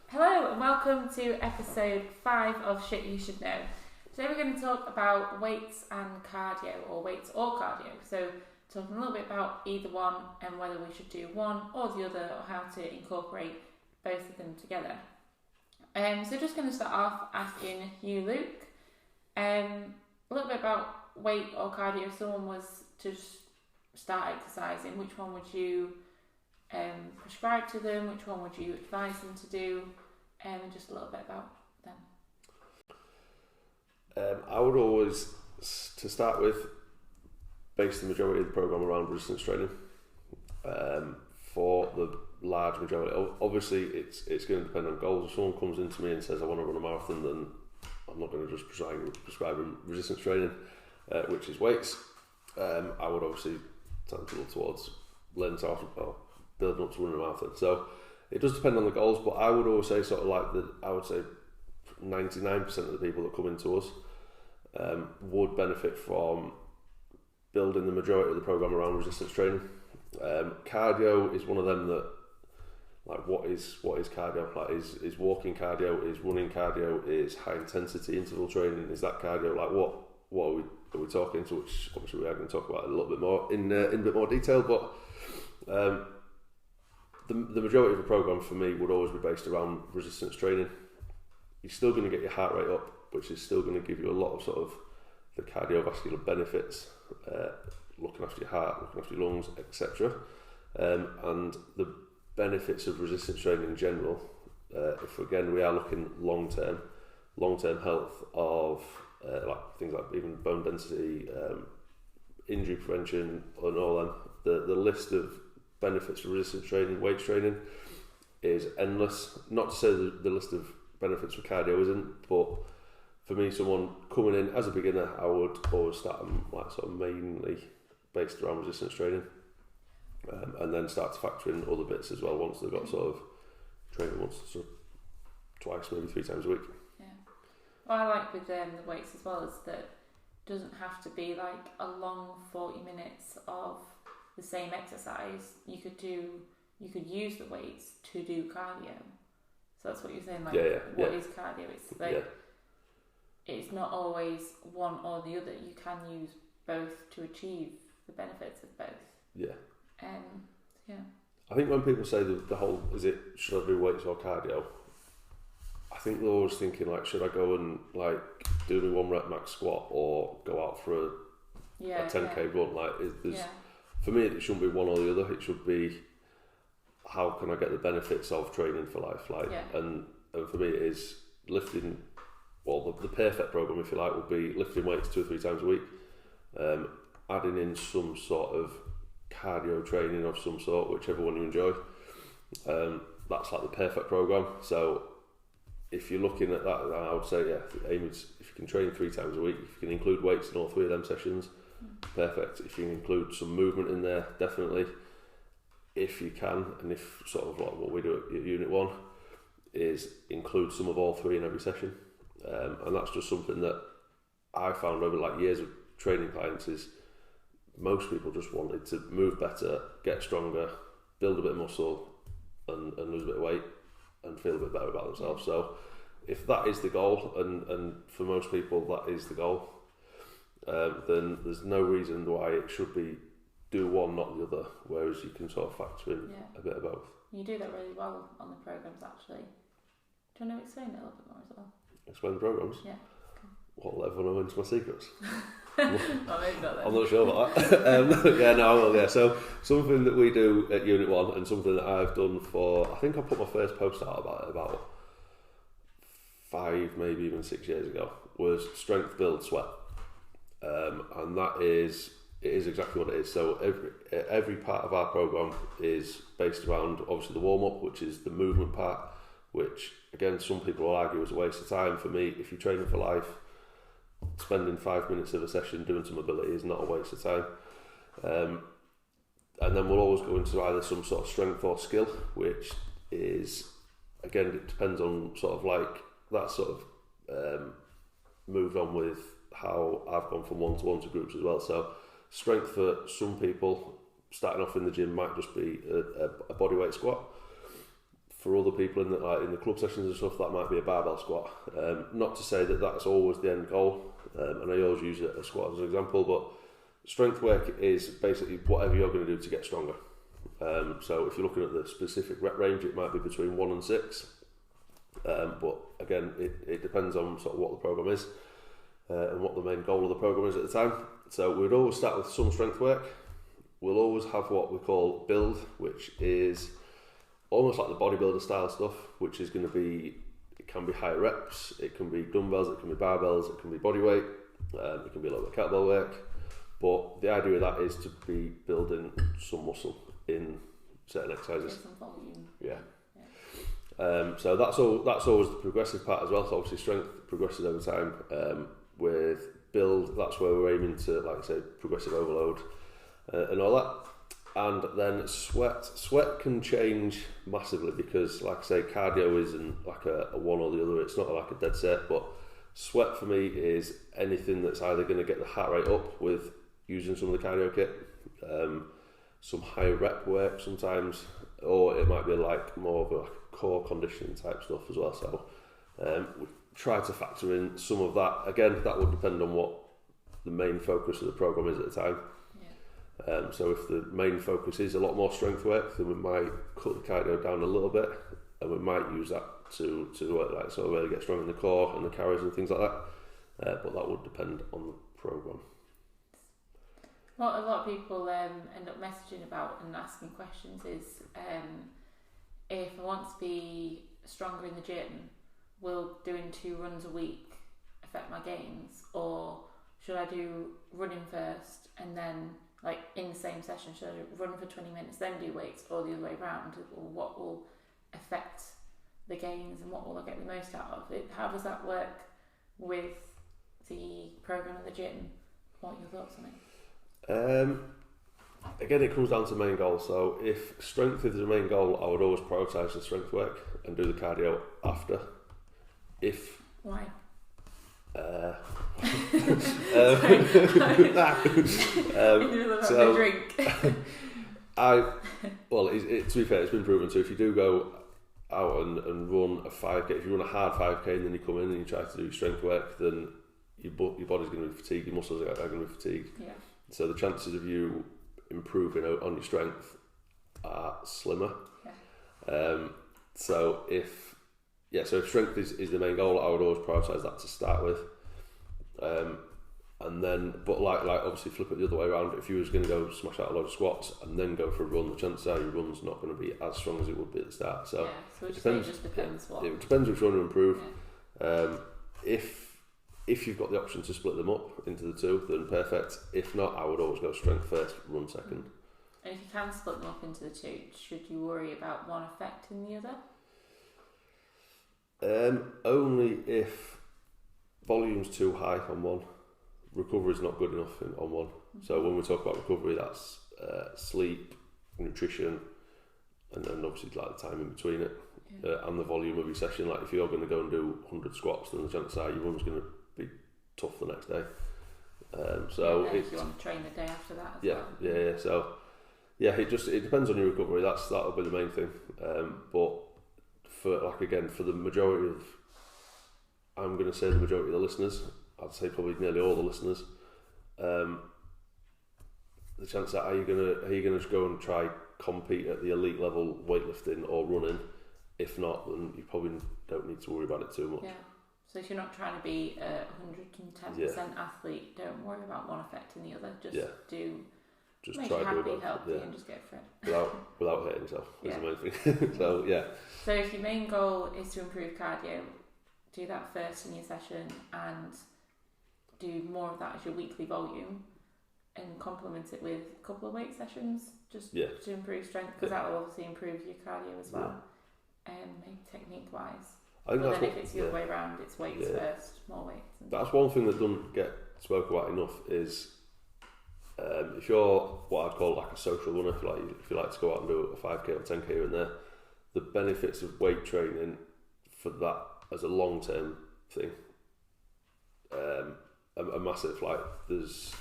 Hello and welcome to episode 5 of Shit You Should Know. Today we're going to talk about weights and cardio, or weights or cardio. So talking a little bit about either one and whether we should do one or the other, or how to incorporate both of them together. So just going to start off asking you, Luke, a little bit about weight or cardio. If someone was to start exercising, which one would you prescribe to them? Which one would you advise them to do? And just a little bit about them. I would always, to start with, base the majority of the program around resistance training. For the large majority, obviously it's going to depend on goals. If someone comes into me and says I want to run a marathon, then I'm not going to just prescribe resistance training, which is weights. I would obviously tend to look towards learning to building up to running a marathon. So it does depend on the goals, but I would always say I would say 99% of the people that come into us would benefit from building the majority of the program around resistance training. Cardio is one of them that, like, what is cardio? Like, is walking cardio? Is running cardio? Is high intensity interval training? Is that cardio? Like, what are we talking to? Which obviously we are going to talk about a little bit more in a bit more detail, but the majority of the program for me would always be based around resistance training. You're still going to get your heart rate up, which is still going to give you a lot of sort of the cardiovascular benefits, looking after your heart, looking after your lungs, etc. And the benefits of resistance training in general, if again we are looking long term health of like things like even bone density, injury prevention, and all them, the list of benefits for resistance training, weight training is endless. Not to say the list of benefits for cardio isn't, but for me, someone coming in as a beginner, I would always start them like sort of mainly based around resistance training, and then start to factor in other bits as well once they've got sort of training once, twice, maybe 3 times a week. Yeah. What I like with the weights as well is that it doesn't have to be like a long 40 minutes of the same exercise. You could use the weights to do cardio. So that's what you're saying, like, what is cardio? It's like, it's not always one or the other. You can use both to achieve the benefits of both. Yeah. I think when people say the whole, should I do weights or cardio? I think they're always thinking like, should I go and like do the 1 rep max squat or go out for a 10k run? Like, for me, it shouldn't be one or the other. It should be, how can I get the benefits of training for life? And for me, it is lifting. Well, the perfect program, if you like, would be lifting weights 2 or 3 times a week, adding in some sort of cardio training of some sort, whichever one you enjoy. That's like the perfect program. So if you're looking at that, I would say, aim is, if you can train 3 times a week, if you can include weights in all 3 of them sessions, perfect. If you can include some movement in there, definitely. If you can, and if sort of like what we do at Unit 1 is include some of all 3 in every session. And that's just something that I found over like years of training clients is most people just wanted to move better, get stronger, build a bit of muscle, and lose a bit of weight and feel a bit better about themselves. So if that is the goal, and for most people that is the goal, then there's no reason why it should be do one, not the other, whereas you can sort of factor in a bit of both. You do that really well on the programs, actually. Do you want to explain it a little bit more as well? Explain the programs? Yeah. What, let everyone know into my secrets? Well, maybe not then. I'm not sure about that. I will. Yeah. So something that we do at Unit 1, and something that I've done for, I think I put my first post out about 5, maybe even 6 years ago, was strength, build, sweat, and that is. It is exactly what it is. So every part of our program is based around obviously the warm up, which is the movement part, which again some people will argue is a waste of time. For me, if you're training for life, spending 5 minutes of a session doing some mobility is not a waste of time. And then we'll always go into either some sort of strength or skill, which is, again, it depends on sort of like that sort of moved on with how I've gone from one-to-one to groups as well. So strength for some people starting off in the gym might just be a bodyweight squat. for other people in the club sessions and stuff, that might be a barbell squat. Not to say that that's always the end goal, and I always use a squat as an example, but strength work is basically whatever you're going to do to get stronger. So if you're looking at the specific rep range, it might be between 1 and 6. But again, it depends on sort of what the program is and what the main goal of the program is at the time. So we'd always start with some strength work. We'll always have what we call build, which is almost like the bodybuilder style stuff, which is going to be, it can be higher reps, it can be dumbbells, it can be barbells, it can be body weight, it can be a little bit of kettlebell work. But the idea of that is to be building some muscle in certain exercises. Some volume. Yeah. So that's always the progressive part as well. So obviously strength progresses over time. With build, that's where we're aiming to, like I say, progressive overload and all that. And then sweat can change massively because, like I say, cardio isn't like a one or the other. It's not like a dead set. But sweat for me is anything that's either going to get the heart rate up with using some of the cardio kit, some high rep work sometimes, or it might be like more of a core conditioning type stuff as well. So we try to factor in some of that. Again, that would depend on what the main focus of the program is at the time. Yeah. So if the main focus is a lot more strength work, then we might cut the cardio down a little bit, and we might use that to like sort of really get strong in the core and the carries and things like that. But that would depend on the program. What a lot of people end up messaging about and asking questions is if I want to be stronger in the gym, will doing 2 runs a week affect my gains, or should I do running first and then, like in the same session, should I run for 20 minutes then do weights, or the other way around? Or what will affect the gains and what will I get the most out of it? How does that work with the program of the gym? What are your thoughts on it? Again, it comes down to main goal. So if strength is the main goal, I would always prioritise the strength work and do the cardio after. Why? So drink. To be fair, it's been proven. So if you do go out and run a 5k, if you run a hard 5k and then you come in and you try to do strength work, then your body's going to be fatigued, your muscles are going to be fatigued. Yeah. So the chances of you improving on your strength are slimmer. Yeah. So if strength is the main goal, I would always prioritise that to start with. And then, but like obviously flip it the other way around. If you was going to go smash out a load of squats and then go for a run, the chances are your run's not going to be as strong as it would be at the start. So, it depends. It depends which one to improve. Yeah. If you've got the option to split them up into the two, then perfect. If not, I would always go strength first, run second. And if you can split them up into the two, should you worry about one affecting the other? Only if volume's too high on one, recovery's not good enough on one. Mm-hmm. So when we talk about recovery, that's sleep, nutrition, and then obviously like the time in between it, and the volume of your session. Like if you're going to go and do 100 squats, then the chances are your run's going to be tough the next day. So if you want to train the day after that as well. Yeah. So it depends on your recovery. That'll be the main thing. But for the majority of, I'm going to say the majority of the listeners, I'd say probably nearly all the listeners, the chance that are you going to go and try compete at the elite level weightlifting or running? If not, then you probably don't need to worry about it too much. Yeah. So if you're not trying to be a 110% athlete, don't worry about one affecting the other. Just make try you happy, to do healthy, and just go for it. Without hurting yourself is the main thing. So if your main goal is to improve cardio, do that first in your session and do more of that as your weekly volume, and complement it with a couple of weight sessions to improve strength, because that will obviously improve your cardio as well. Maybe technique wise. But then if it's the other way around, it's weights first, more weights. That's one thing that doesn't get spoken about enough is if you're what I'd call like a social runner, if you like to go out and do a 5k or 10k here and there, the benefits of weight training for that as a long term thing are massive. Like there's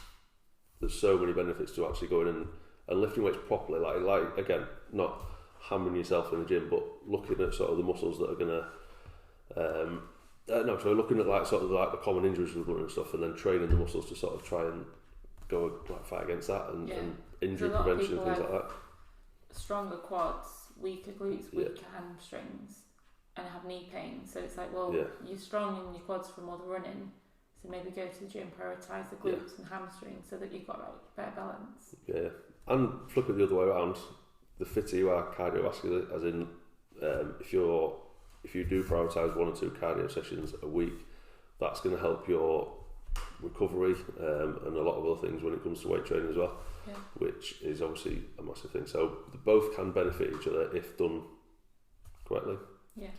so many benefits to actually going in and lifting weights properly. Like again, not hammering yourself in the gym, but looking at sort of the muscles that are gonna. So looking at like sort of like the common injuries with running and stuff, and then training the muscles to sort of try and go like fight against that and injury prevention and things like that. Stronger quads, weaker glutes, weaker hamstrings, and have knee pain. So it's like, well, you're strong in your quads from all the running, so maybe go to the gym, prioritise the glutes and hamstrings so that you've got like better balance. Yeah, and flip it the other way around. The fitter you are cardiovascular, as in if you do prioritise 1 or 2 cardio sessions a week, that's going to help your recovery and a lot of other things when it comes to weight training as well, which is obviously a massive thing. So both can benefit each other if done correctly. Yeah.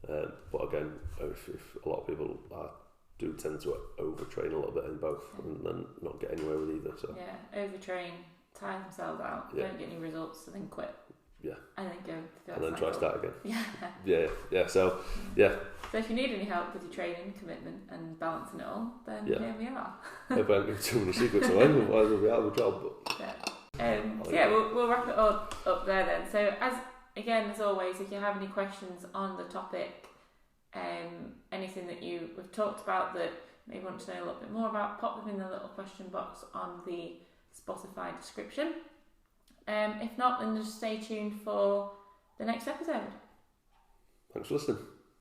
But again, if a lot of people do tend to overtrain a little bit in both and then not get anywhere with either. So overtrain, tire themselves out, don't get any results, and then quit. Yeah. And then go. And then try start again. Yeah. Yeah. So if you need any help with your training, commitment, and balancing it all, then here we are. I don't give too many secrets away, otherwise we'll be out of a job. But we'll wrap it all up there then. So as always, if you have any questions on the topic, anything that we've talked about that you maybe want to know a little bit more about, pop them in the little question box on the Spotify description. If not, then just stay tuned for the next episode. Thanks for listening.